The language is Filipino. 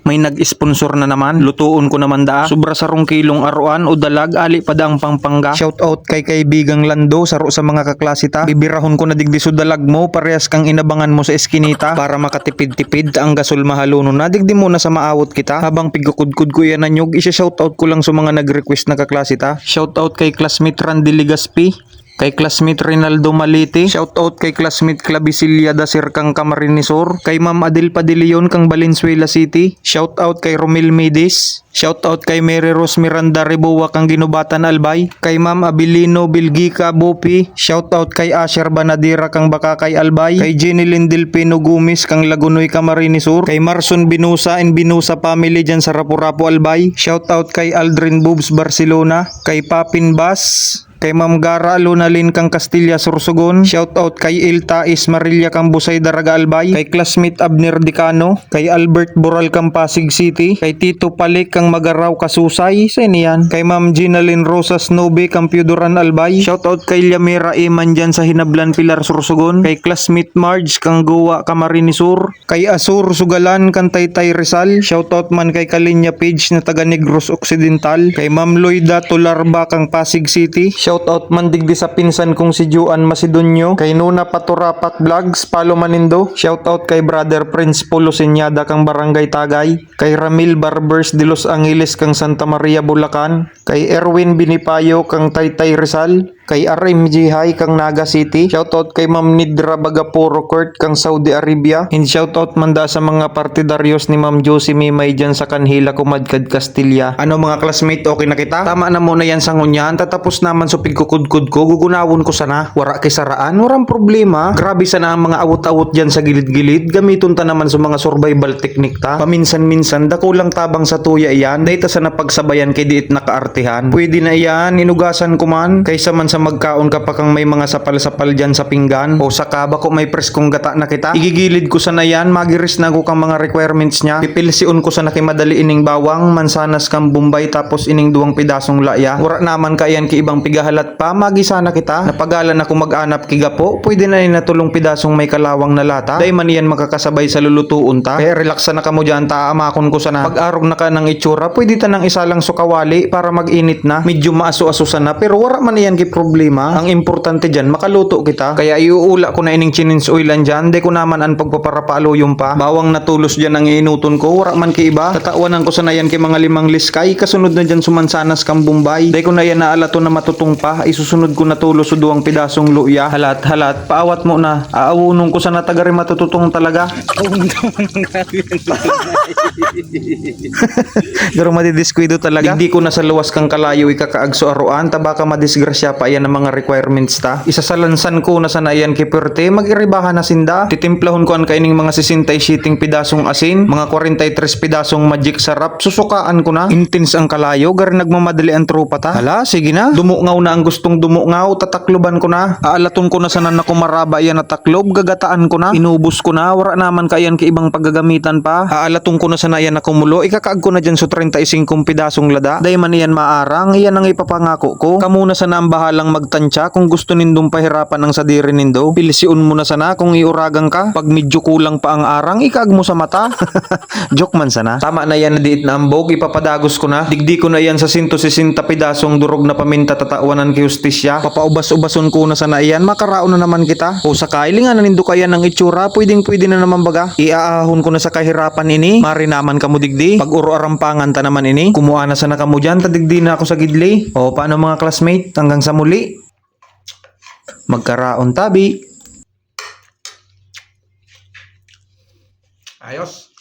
may nag-sponsor na naman. Lutuon ko naman da. Sobra sarong kilong aruan o dalag ali padang pangpangga. Shout out kay kaibigang Lando saro sa mga kaklasita. Bibirahon ko na digdi so dalag mo parehas kang inabangan mo sa eskinita para makatipid-tipid ang gasol mahaluno na digdi mo na sa maawot kita. Habang pigukudkud ko yan anyog, isa-shout out ko lang sa mga nag-request na kaklasita. Shout out kay classmate Randy Ligaspi, kay classmate Rinaldo Maliti, shoutout kay classmate Clabisilia da Sirkang Camarinesor, kay Ma'am Adel Padilion kang Valenzuela City, shoutout kay Romel Medis, shoutout kay Mary Rose Miranda Reboa kang Ginubatan Albay, kay Ma'am Abilino Bilgica Bopi, shoutout kay Asher Banadira kang Bakakay Albay, kay Jenny Lindel Pino Gumis kang Lagunoy Camarinesor, kay Marson Binusa and Binusa family dyan sa Rapu-Rapu Albay, shoutout kay Aldrin Boobs Barcelona, kay Papin Bas, kay Ma'am Gara Lunalin kang Castilla Sorsogon, shoutout kay Ilta Ismarilla kang Busay Daraga Albay, kay classmate Abner Dicano, kay Albert Boral kang Pasig City, kay Tito Palik kang Magaraw Kasusay, sa iniyan, kay Ma'am Ginalyn Rosas Nobe kang Piodoran Albay, shoutout kay Yamira Eman dyan sa Hinablan Pilar Sorsogon, kay classmate Marge kang Goa Camarinesor, kay Asur Sugalan kang Taytay Rizal, shoutout man kay Kalinya Page na taga Negros Occidental, kay Ma'am Loida Tolarba kang Pasig City, shoutout man digdi sa pinsan kong si Juan Macedonio, kay Nuna Paturapak Vlogs, Palo Manindo, shoutout kay Brother Prince Polo Senyada kang Barangay Tagay, kay Ramil Barbers de Los Angeles kang Santa Maria Bulacan, kay Erwin Binipayo kang Taytay Rizal, kay RMG High kang Naga City, shoutout kay Ma'am Nidra Bagapuro Court kang Saudi Arabia, and shoutout man da sa mga partidaryos ni Ma'am Josie Mimay dyan sa Kanhila Kumadkad Castilla. Ano mga classmate, okay na kita? Tama na muna yan sa ngunyan, tatapos naman so pigkukudkud ko, gugunawon ko sana, wara kisaraan, warang problema, grabe sana ang mga awot-awot dyan sa gilid-gilid, gamiton ta naman sa mga survival technique ta, paminsan-minsan, dako lang tabang sa tuya iyan, dahita sa napagsabayan kay diit nakaartihan, pwede na iyan, inugasan ko man, kaysa man sa magkaon ka pa kang may mga sapal-sapal dyan sa pinggan, o saka bako may preskong gata na kita, igigilid ko sana yan, magiris na ko kang mga requirements niya, pipilsiun ko sana kay madali ining bawang, mansanas kang Bombay tapos ining 2 pidasong laya, wara naman ka yan ki ibang pigahalat pa, magisa na kita, napagalan ako mag-anap kiga po, pwede na natulong pidasong may kalawang na lata, day man yan makakasabay sa lulutuon ta, kaya relax na kamo dyan ta, amakon ko sana, pag-arog na ka ng itsura, pwede ta nang isalang sukawali para mag-init na, medyo maaso-asusan na, pero wara man yan ki problema, ang importante dyan, makaluto kita, kaya iuula ko na ining chinins oilan dyan, day ko naman ang pagpaparapalo yung pa, bawang natulos dyan ang inuton ko, wara man ki iba, tatawanan ko sana yan ki mga 5 liskay, kasunod na dyan sumansanas kang Bombay, day ko na yan naalato na matutong pa, isusunod ko na tulo sa 2 pidasong luya, halat, paawat mo na, aawunong ko sana tagari matututong talaga. Pero madidiskwento talaga, hindi ko na sa luwas kang kalayo ikakaagso aruan, tabaka madisgrasya pa yan ang mga requirements ta, isasalansan ko na sana yan kiperte, mag-iribahan na sinda, titimplahon ko ang kaining mga 67 pidasong asin, mga 43 pidasong magic sarap, susukaan ko na, intense ang kalayo, gari nagmamadali ang tropa ta, hala, sige na, dumungaw na ang gustong dumungaw, tatakloban ko na, aalaton ko na sana na kumaraba yan na taklob, gagataan ko na, inubos ko na, wara naman kayan ka ibang paggagamitan pa, aalaton ko na sana yan na kumulo, ikakaag ko na dyan so 35 pidasong lada, day man yan maarang, iyan ang ipapangako ko, kamuna sana ang bahalang magtansya, kung gusto nindong pahirapan ang sadiri nindo, pilsiun mo na sana kung iuragang ka, pag medyo kulang pa ang arang, ikaag mo sa mata, joke man sana, tama na yan na diit na ambog, ipapadagos ko na, digdi ko na yan sa 160 pidasong durog na paminta tatawanan kay justisya, papaubas-ubason ko na sana iyan, makaraon na naman kita, o sa kailingan na nindo kaya ng itsura, pwede na naman baga, iaahon ko na sa kahirapan ini, marinaman kamo digdi, pag uro-arampangan ta naman ini, kumuha na sana kamo dyan, tadigdi na ako sa gidli, o paano mga classmate, hanggang sa muli, magkaraon tabi. Ayos.